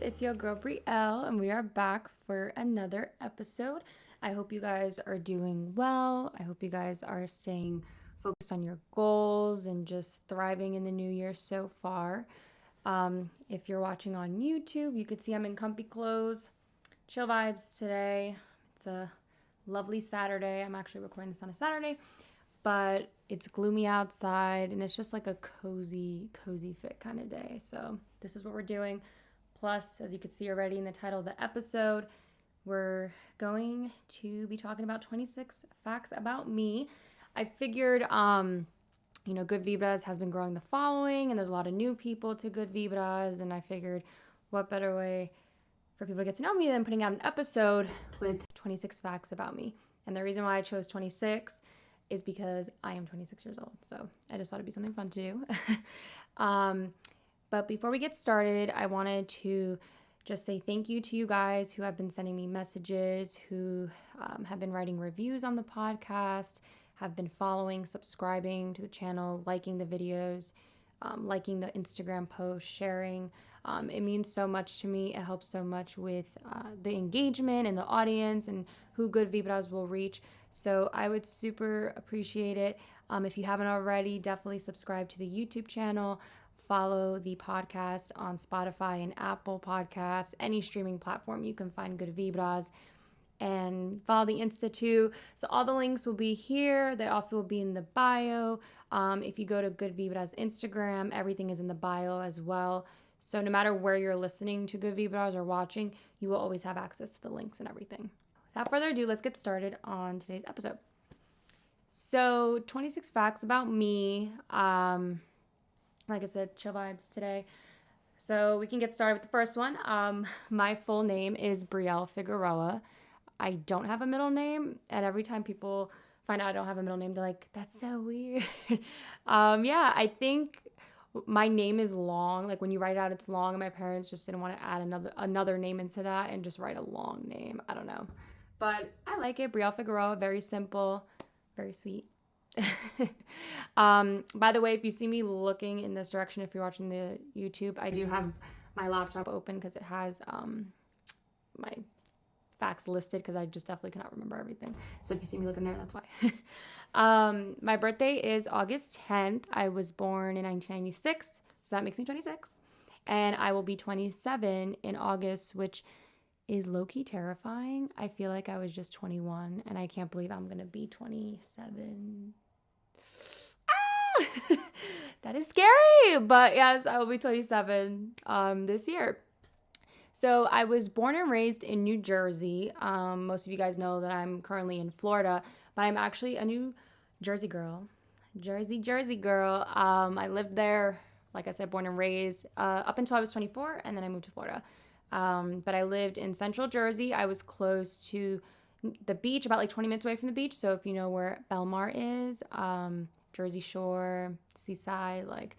it's your girl Brielle, and we are back for another episode. I hope you guys are doing well. I hope you guys are staying focused on your goals and just thriving in the new year so far. If you're watching on YouTube, you could see I'm in comfy clothes, chill vibes today. It's a lovely Saturday. I'm actually recording this on a Saturday, but it's gloomy outside and it's just like a cozy fit kind of day. So this is what we're doing. Plus, as you can see already in the title of the episode, we're going to be talking about 26 facts about me. I figured, Good Vibras has been growing the following, and there's a lot of new people to Good Vibras, and I figured what better way for people to get to know me than putting out an episode with 26 facts about me. And the reason why I chose 26 is because I am 26 years old, so I just thought it'd be something fun to do. But before we get started, I wanted to just say thank you to you guys who have been sending me messages, who have been writing reviews on the podcast, have been following, subscribing to the channel, liking the videos, liking the Instagram posts, sharing. It means so much to me. It helps so much with the engagement and the audience and who Good Vibras will reach. So I would super appreciate it. If you haven't already, definitely subscribe to the YouTube channel. Follow the podcast on Spotify and Apple Podcasts, any streaming platform you can find Good Vibras, and follow the Institute. So all the links will be here. They also will be in the bio. If you go to Good Vibras Instagram, everything is in the bio as well. So no matter where you're listening to Good Vibras or watching, you will always have access to the links and everything. Without further ado, let's get started on today's episode. So 26 facts about me. Like I said, chill vibes today. So we can get started with the first one. My full name is Brielle Figueroa. I don't have a middle name, and every time people find out I don't have a middle name, they're like, that's so weird. I think my name is long. Like when you write it out, it's long, and my parents just didn't want to add another name into that and just write a long name. I don't know. But I like it. Brielle Figueroa, very simple, very sweet. By the way, if you see me looking in this direction, if you're watching the YouTube, I do have my laptop open because it has my facts listed because I just definitely cannot remember everything. So if you see me looking there, that's why. My birthday is August 10th. I was born in 1996, so that makes me 26. And I will be 27 in August, which is low-key terrifying. I feel like I was just 21, and I can't believe I'm going to be 27. That is scary, but yes, I will be 27 this year. So I was born and raised in New Jersey. Most of you guys know that I'm currently in Florida, but I'm actually a New Jersey girl. Jersey girl. I lived there, like I said, born and raised up until I was 24, and then I moved to Florida. But I lived in Central Jersey. I was close to the beach, about like 20 minutes away from the beach. So if you know where Belmar is, Jersey Shore, Seaside, like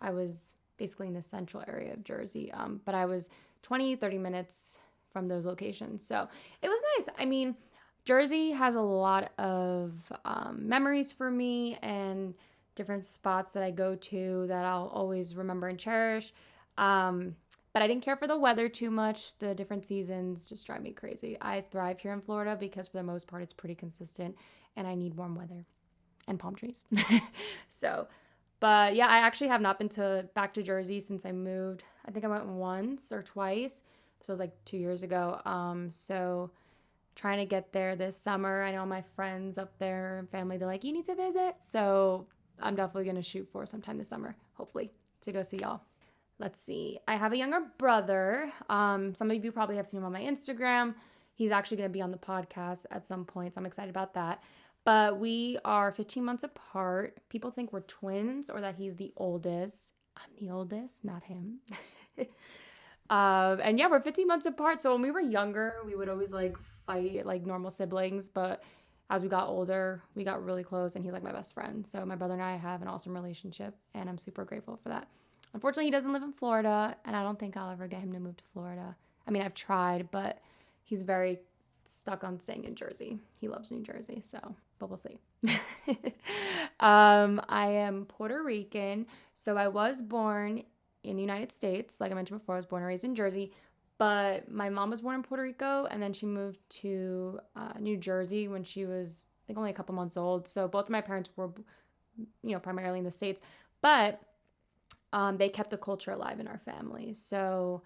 I was basically in the central area of Jersey. But I was 20-30 minutes from those locations. So it was nice. I mean, Jersey has a lot of memories for me and different spots that I go to that I'll always remember and cherish. But I didn't care for the weather too much. The different seasons just drive me crazy. I thrive here in Florida because for the most part, it's pretty consistent and I need warm weather and palm trees. But yeah, I actually have not been back to Jersey since I moved. I think I went once or twice. So it was like 2 years ago. So trying to get there this summer. I know my friends up there and family, they're like, you need to visit. So I'm definitely going to shoot for sometime this summer, hopefully, to go see y'all. Let's see. I have a younger brother. Some of you probably have seen him on my Instagram. He's actually going to be on the podcast at some point, so I'm excited about that. But we are 15 months apart. People think we're twins or that he's the oldest. I'm the oldest, not him. And yeah, we're 15 months apart. So when we were younger, we would always like fight like normal siblings. But as we got older, we got really close and he's like my best friend. So my brother and I have an awesome relationship and I'm super grateful for that. Unfortunately, he doesn't live in Florida and I don't think I'll ever get him to move to Florida. I mean, I've tried, but he's very stuck on staying in Jersey. He loves New Jersey, but we'll see. I am Puerto Rican, so I was born in the United States. Like I mentioned before, I was born and raised in Jersey, But my mom was born in Puerto Rico, and then she moved to New Jersey when she was, I think, only a couple months old. So both of my parents were, primarily in the States, but they kept the culture alive in our family. So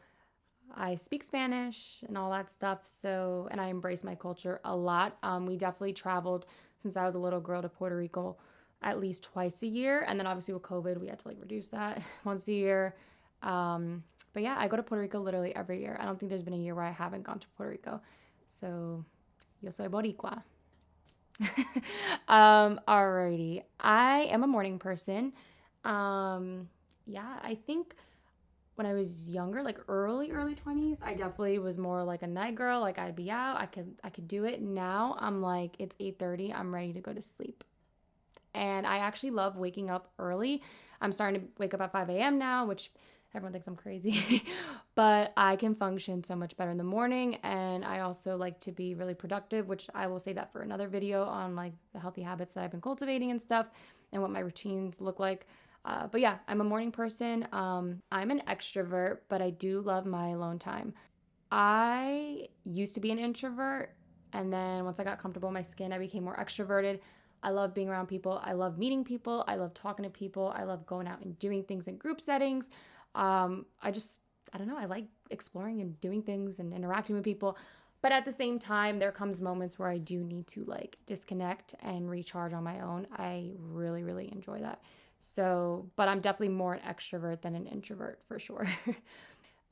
I speak Spanish and all that stuff. So, and I embrace my culture a lot. We definitely traveled since I was a little girl to Puerto Rico at least twice a year. And then obviously with COVID, we had to like reduce that once a year. But yeah, I go to Puerto Rico literally every year. I don't think there's been a year where I haven't gone to Puerto Rico. So, yo soy boricua. Alrighty. I am a morning person. Yeah, I think when I was younger, like early 20s, I definitely was more like a night girl. Like I'd be out, I could do it. Now I'm like it's 8:30, I'm ready to go to sleep. And I actually love waking up early. I'm starting to wake up at 5 a.m. now, which everyone thinks I'm crazy, but I can function so much better in the morning. And I also like to be really productive, which I will say that for another video on like the healthy habits that I've been cultivating and stuff and what my routines look like. But yeah, I'm a morning person. I'm an extrovert, but I do love my alone time. I used to be an introvert, and then once I got comfortable in my skin, I became more extroverted. I love being around people. I love meeting people. I love talking to people. I love going out and doing things in group settings. I don't know, I like exploring and doing things and interacting with people. But at the same time, there comes moments where I do need to like disconnect and recharge on my own. I really, really enjoy that. So, but I'm definitely more an extrovert than an introvert for sure.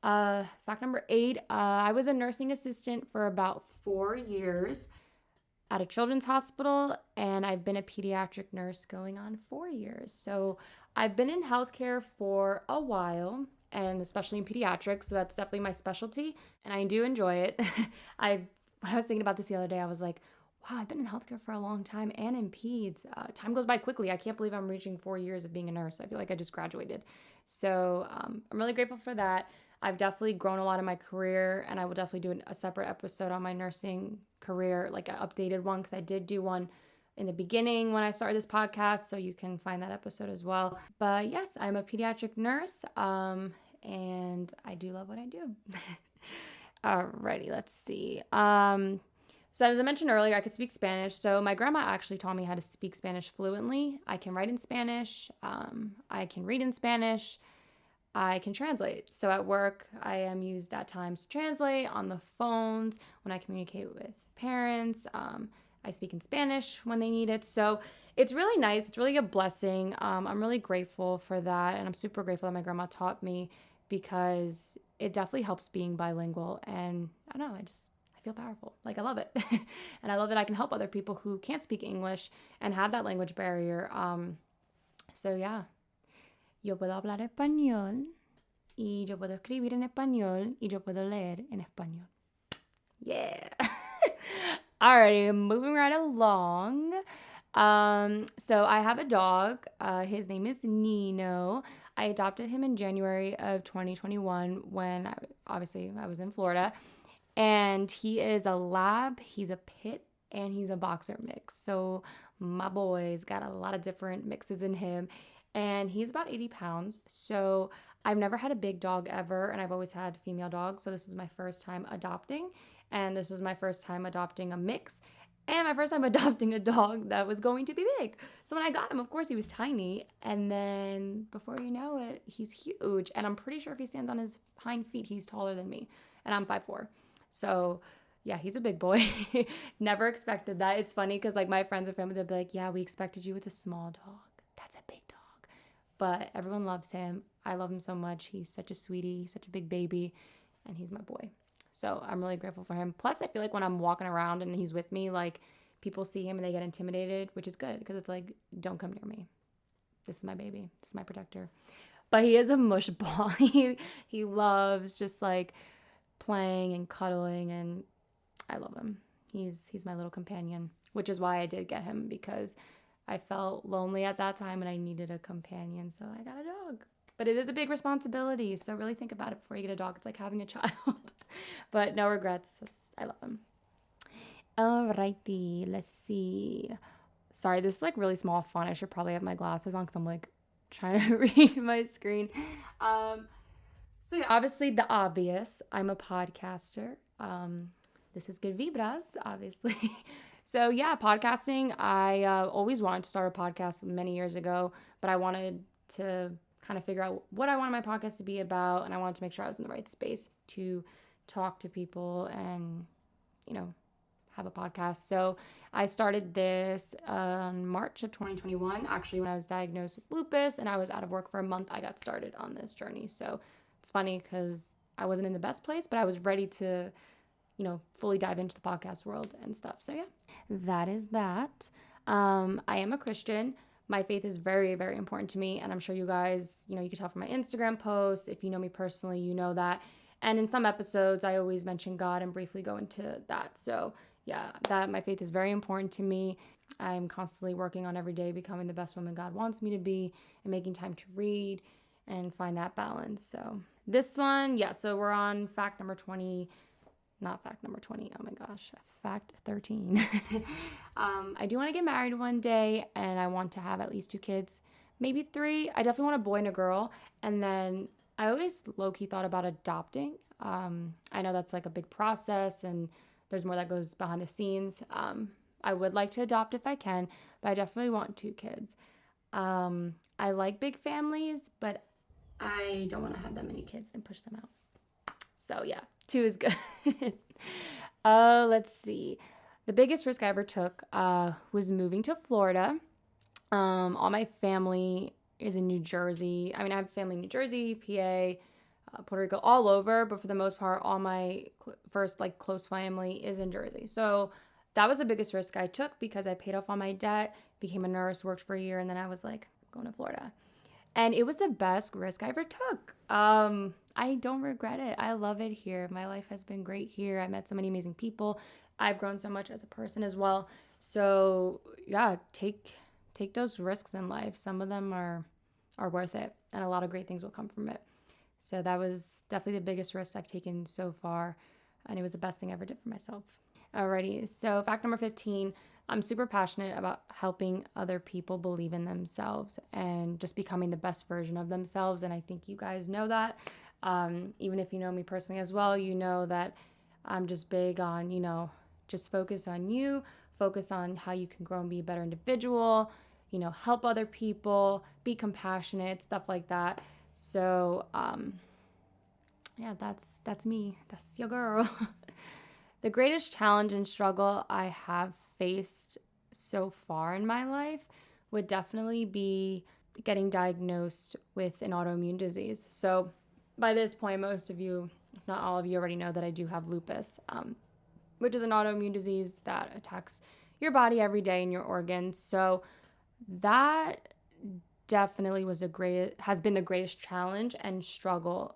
Fact number 8, I was a nursing assistant for about 4 years at a children's hospital, and I've been a pediatric nurse going on 4 years. So I've been in healthcare for a while, and especially in pediatrics. So that's definitely my specialty, and I do enjoy it. I when I was thinking about this the other day, I was like, wow, I've been in healthcare for a long time and in peds. Time goes by quickly. I can't believe I'm reaching 4 years of being a nurse. I feel like I just graduated. So I'm really grateful for that. I've definitely grown a lot in my career, and I will definitely do a separate episode on my nursing career, like an updated one, because I did do one in the beginning when I started this podcast, so you can find that episode as well. But yes, I'm a pediatric nurse, and I do love what I do. Alrighty, let's see. So as I mentioned earlier, I could speak Spanish. So my grandma actually taught me how to speak Spanish fluently. I can write in Spanish. I can read in Spanish. I can translate. So at work, I am used at times to translate on the phones when I communicate with parents. I speak in Spanish when they need it. So it's really nice. It's really a blessing. I'm really grateful for that. And I'm super grateful that my grandma taught me because it definitely helps being bilingual. And I don't know, I feel powerful. Like I love it. And I love that I can help other people who can't speak English and have that language barrier. So yeah, yo puedo hablar español y yo puedo escribir en español y yo puedo leer en español. Yeah. Alrighty, moving right along. So I have a dog. His name is Nino. I adopted him in January of 2021 when obviously I was in Florida. And he is a lab, he's a pit, and he's a boxer mix. So my boy's got a lot of different mixes in him. And he's about 80 pounds. So I've never had a big dog ever, and I've always had female dogs. So this was my first time adopting. And this was my first time adopting a mix. And my first time adopting a dog that was going to be big. So when I got him, of course, he was tiny. And then before you know it, he's huge. And I'm pretty sure if he stands on his hind feet, he's taller than me. And I'm 5'4". So yeah, he's a big boy. Never expected that. It's funny because like my friends and family, they'll be like, yeah, we expected you with a small dog. That's a big dog. But everyone loves him. I love him so much. He's such a sweetie. He's such a big baby. And he's my boy. So I'm really grateful for him. Plus, I feel like when I'm walking around and he's with me, like people see him and they get intimidated, which is good because it's like, don't come near me. This is my baby. This is my protector. But he is a mush ball. He loves just like playing and cuddling, and I love him. He's my little companion, which is why I did get him, because I felt lonely at that time and I needed a companion, so I got a dog. But it is a big responsibility, so really think about it before you get a dog. It's like having a child. But no regrets. I love him. Alrighty, let's see. Sorry, this is like really small font. I should probably have my glasses on because I'm like trying to read my screen. Um, So yeah, obviously the obvious. I'm a podcaster. This is Good Vibras, obviously. So yeah, podcasting. I always wanted to start a podcast many years ago, but I wanted to kind of figure out what I wanted my podcast to be about, and I wanted to make sure I was in the right space to talk to people and you know have a podcast. So I started this March of 2021, actually, when I was diagnosed with lupus and I was out of work for a month. I got started on this journey. So it's funny because I wasn't in the best place, but I was ready to, fully dive into the podcast world and stuff. So yeah, that is that. I am a Christian. My faith is very, very important to me. And I'm sure you guys, you can tell from my Instagram posts. If you know me personally, you know that. And in some episodes, I always mention God and briefly go into that. So yeah, that my faith is very important to me. I'm constantly working on every day becoming the best woman God wants me to be and making time to read and find that balance. So this one, yeah, so we're on fact number 20, not fact number 20. Oh my gosh, fact 13. I do want to get married one day and I want to have at least 2 kids, maybe 3. I definitely want a boy and a girl. And then I always low key thought about adopting. I know that's like a big process and there's more that goes behind the scenes. I would like to adopt if I can, but I definitely want 2 kids. I like big families, but I don't want to have that many kids and push them out. So yeah, 2 is good. Let's see. The biggest risk I ever took was moving to Florida. All my family is in New Jersey. I mean, I have family in New Jersey, PA, Puerto Rico, all over, but for the most part, all my first like close family is in Jersey. So that was the biggest risk I took because I paid off all my debt, became a nurse, worked for a year, and then I was like, I'm going to Florida. And it was the best risk I ever took. I don't regret it. I love it here. My life has been great here. I met so many amazing people. I've grown so much as a person as well. So yeah, take those risks in life. Some of them are worth it, and a lot of great things will come from it. So that was definitely the biggest risk I've taken so far, and it was the best thing I ever did for myself. Alrighty, so fact number 15, I'm super passionate about helping other people believe in themselves and just becoming the best version of themselves. And I think you guys know that. Even if you know me personally as well, you know that I'm just big on, just focus on you, focus on how you can grow and be a better individual, help other people, be compassionate, stuff like that. So, yeah, that's me. That's your girl. The greatest challenge and struggle I have faced so far in my life would definitely be getting diagnosed with an autoimmune disease. So by this point, most of you, if not all of you, already know that I do have lupus, which is an autoimmune disease that attacks your body every day and your organs. So that definitely has been the greatest challenge and struggle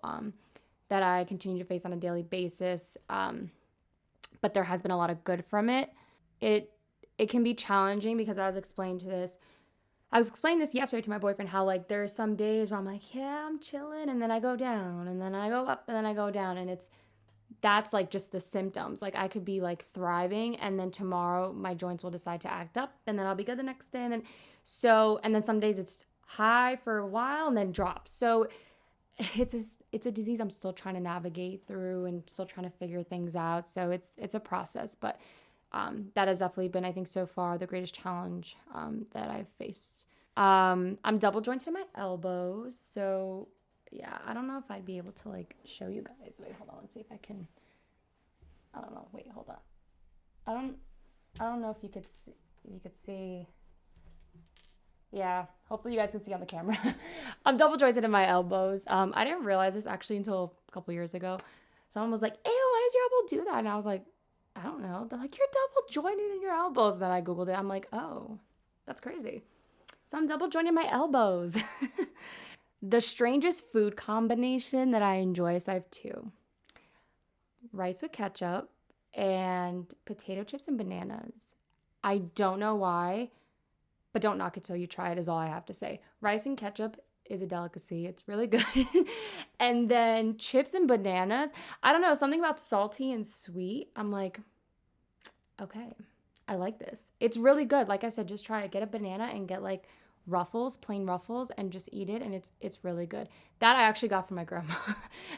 that I continue to face on a daily basis. But there has been a lot of good from it. It can be challenging because I was explaining this yesterday to my boyfriend, how like there are some days where I'm like, yeah, I'm chilling, and then I go down, and then I go up, and then I go down, and that's like just the symptoms. Like I could be like thriving, and then tomorrow my joints will decide to act up, and then I'll be good the next day, and then some days it's high for a while and then drops. So it's a disease I'm still trying to navigate through and still trying to figure things out. So it's a process, but that has definitely been, I think, so far the greatest challenge that I've faced. I'm double jointed in my elbows, so yeah, I don't know if I'd be able to like show you guys. Wait, hold on, let's see if I can. I don't know. Wait, hold on. I don't I don't know if you could see. Yeah, hopefully you guys can see on the camera. I'm double jointed in my elbows. I didn't realize this actually until a couple years ago. Someone was like, "Ew, why does your elbow do that?" And I was like, "I don't know." They're like, "You're double jointed in your elbows." And then I googled it. I'm like, "Oh, that's crazy." So I'm double jointed in my elbows. The strangest food combination that I enjoy. So I have two: rice with ketchup and potato chips and bananas. I don't know why, but don't knock it till you try it, is all I have to say. Rice and ketchup is a delicacy. It's really good. And then chips and bananas. I don't know, something about salty and sweet. I'm like, okay, I like this. It's really good. Like I said, just try it. Get a banana and get like Ruffles, plain Ruffles, and just eat it, and it's really good. That I actually got from my grandma.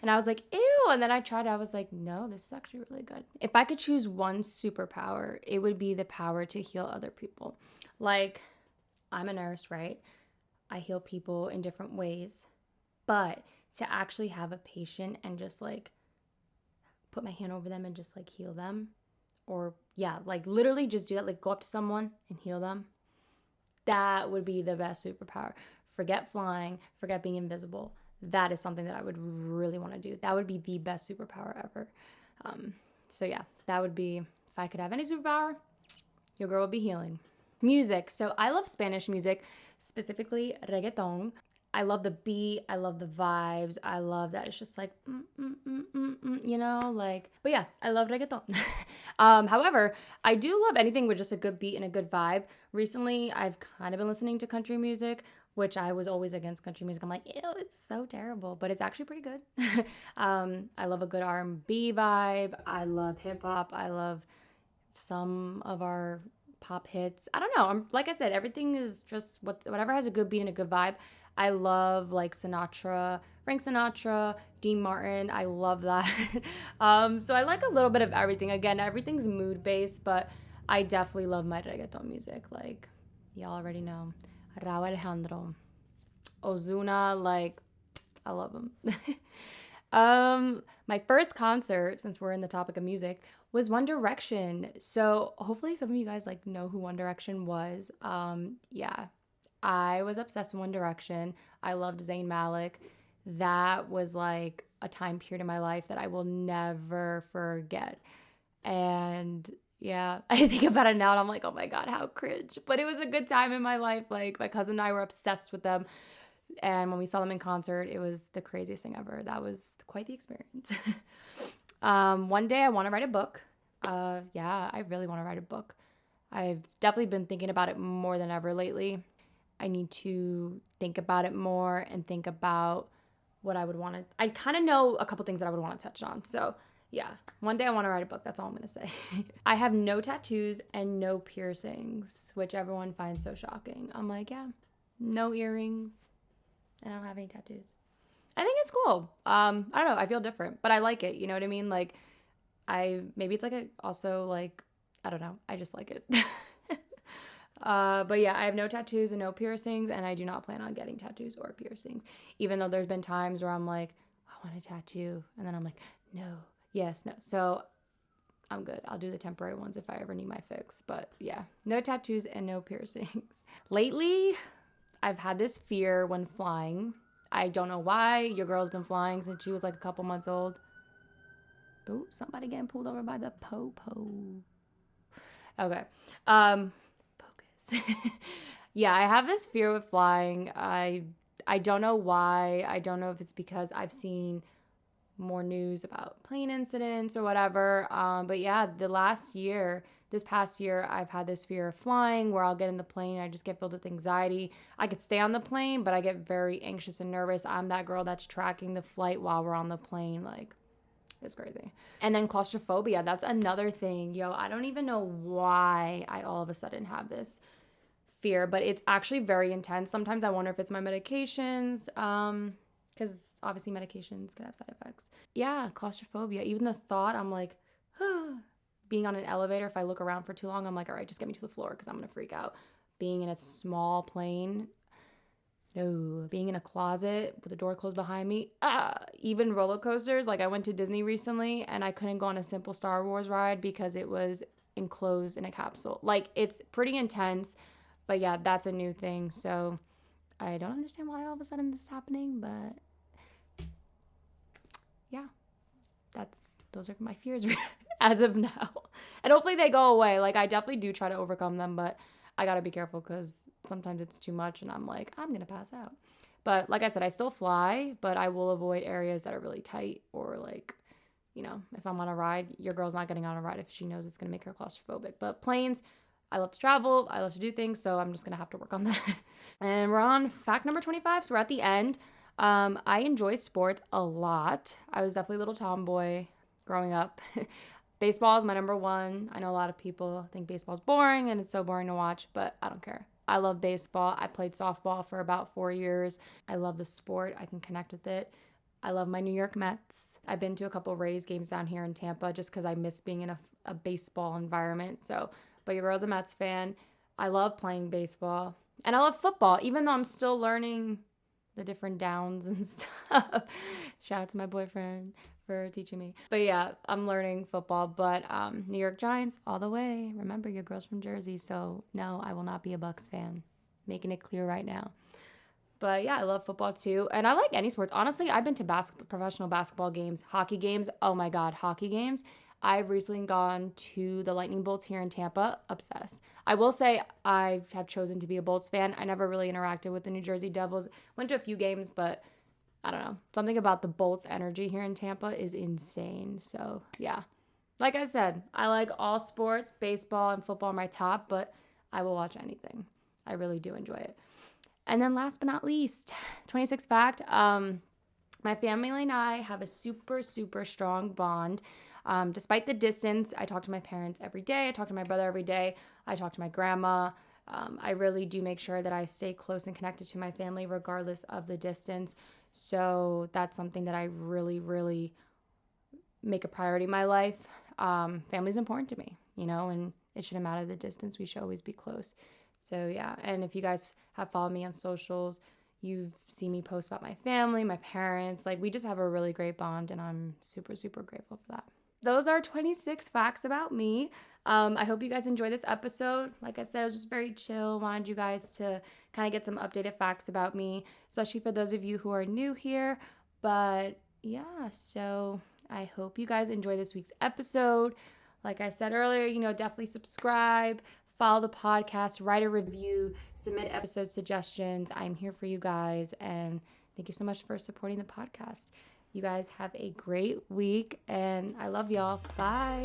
And I was like, ew. And then I tried it. I was like, no, this is actually really good. If I could choose one superpower, it would be the power to heal other people. Like, I'm a nurse, right? I heal people in different ways. But to actually have a patient and just like put my hand over them and just like heal them, or yeah, like literally just do that, like go up to someone and heal them, that would be the best superpower. Forget flying, forget being invisible. That is something that I would really want to do. That would be the best superpower ever. So yeah, that would be, if I could have any superpower, your girl would be healing. Music. So I love Spanish music, specifically reggaeton. I love the beat. I love the vibes. I love that it's just like, like, but yeah, I love reggaeton. However, I do love anything with just a good beat and a good vibe. Recently, I've kind of been listening to country music, which I was always against country music. I'm like, ew, it's so terrible, but it's actually pretty good. I love a good R&B vibe. I love hip hop. I love some of our pop hits. I don't know. Like I said, everything is just whatever has a good beat and a good vibe. I love like Sinatra, Frank Sinatra, Dean Martin. I love that. So I like a little bit of everything. Again, everything's mood based, but I definitely love my reggaeton music. Like y'all already know, Rauw Alejandro, Ozuna. Like I love him. My first concert, since we're in the topic of music, was One Direction. So hopefully some of you guys like know who One Direction was. Yeah, I was obsessed with One Direction. I loved Zayn Malik. That was like a time period in my life that I will never forget. And yeah, I think about it now and I'm like, oh my God, how cringe. But it was a good time in my life. Like my cousin and I were obsessed with them. And when we saw them in concert, it was the craziest thing ever. That was quite the experience. One day I want to write a book. Yeah, I really want to write a book. I've definitely been thinking about it more than ever lately. I need to think about it more and think about what I would want to. I kind of know a couple things that I would want to touch on. So, yeah, one day I want to write a book. That's all I'm going to say. I have no tattoos and no piercings, which everyone finds so shocking. I'm like, yeah, no earrings, and I don't have any tattoos. I think it's cool. I don't know. I feel different, but I like it. You know what I mean? Like, maybe it's like also like, I don't know. I just like it. But yeah, I have no tattoos and no piercings, and I do not plan on getting tattoos or piercings, even though there's been times where I'm like, I want a tattoo. And then I'm like, no, yes, no. So I'm good. I'll do the temporary ones if I ever need my fix. But yeah, no tattoos and no piercings. Lately, I've had this fear when flying. I don't know why. Your girl's been flying since she was like a couple months old. Oh, somebody getting pulled over by the po-po. Okay. Focus. Yeah, I have this fear with flying. I don't know why. I don't know if it's because I've seen more news about plane incidents or whatever. But yeah, this past year, I've had this fear of flying where I'll get in the plane and I just get filled with anxiety. I could stay on the plane, but I get very anxious and nervous. I'm that girl that's tracking the flight while we're on the plane. Like, it's crazy. And then claustrophobia, that's another thing. Yo, I don't even know why I all of a sudden have this fear, but it's actually very intense. Sometimes I wonder if it's my medications, because obviously medications can have side effects. Yeah, claustrophobia. Even the thought, I'm like, being on an elevator, if I look around for too long, I'm like, all right, just get me to the floor because I'm going to freak out. Being in a small plane, no. Being in a closet with the door closed behind me, even roller coasters. Like I went to Disney recently and I couldn't go on a simple Star Wars ride because it was enclosed in a capsule. Like it's pretty intense, but yeah, that's a new thing. So I don't understand why all of a sudden this is happening, but yeah, those are my fears as of now. And hopefully they go away. Like I definitely do try to overcome them, but I got to be careful because sometimes it's too much and I'm like, I'm going to pass out. But like I said, I still fly, but I will avoid areas that are really tight or like, if I'm on a ride, your girl's not getting on a ride if she knows it's going to make her claustrophobic. But planes, I love to travel. I love to do things. So I'm just going to have to work on that. And we're on fact number 25. So we're at the end. I enjoy sports a lot. I was definitely a little tomboy growing up. Baseball is my number one. I know a lot of people think baseball's boring and it's so boring to watch, but I don't care. I love baseball. I played softball for about 4 years. I love the sport. I can connect with it. I love my New York Mets. I've been to a couple Rays games down here in Tampa just because I miss being in a baseball environment. So, but your girl's a Mets fan. I love playing baseball. And I love football, even though I'm still learning the different downs and stuff. Shout out to my boyfriend for teaching me. But yeah, I'm learning football. But New York Giants all the way. Remember, your girl's from Jersey, so no, I will not be a Bucks fan. Making it clear right now. But yeah, I love football too. And I like any sports. Honestly, I've been to professional basketball games, hockey games. Oh my God, hockey games. I've recently gone to the Lightning Bolts here in Tampa. Obsessed. I will say I have chosen to be a Bolts fan. I never really interacted with the New Jersey Devils. Went to a few games, but I don't know. Something about the Bolts energy here in Tampa is insane. So yeah, like I said, I like all sports. Baseball and football are my top, but I will watch anything. I really do enjoy it. And then last but not least, 26 fact, my family and I have a super, super strong bond. Despite the distance, I talk to my parents every day. I talk to my brother every day. I talk to my grandma. I really do make sure that I stay close and connected to my family regardless of the distance. So that's something that I really, really make a priority in my life. Family's important to me, and it shouldn't matter the distance. We should always be close. So yeah, and if you guys have followed me on socials, you've seen me post about my family, my parents. Like, we just have a really great bond, and I'm super, super grateful for that. Those are 26 facts about me. I hope you guys enjoyed this episode. Like I said, it was just very chill. Wanted you guys to kind of get some updated facts about me, especially for those of you who are new here. But yeah, so I hope you guys enjoy this week's episode. Like I said earlier, definitely subscribe, follow the podcast, write a review, submit episode suggestions. I'm here for you guys, and thank you so much for supporting the podcast. You guys have a great week, and I love y'all. Bye.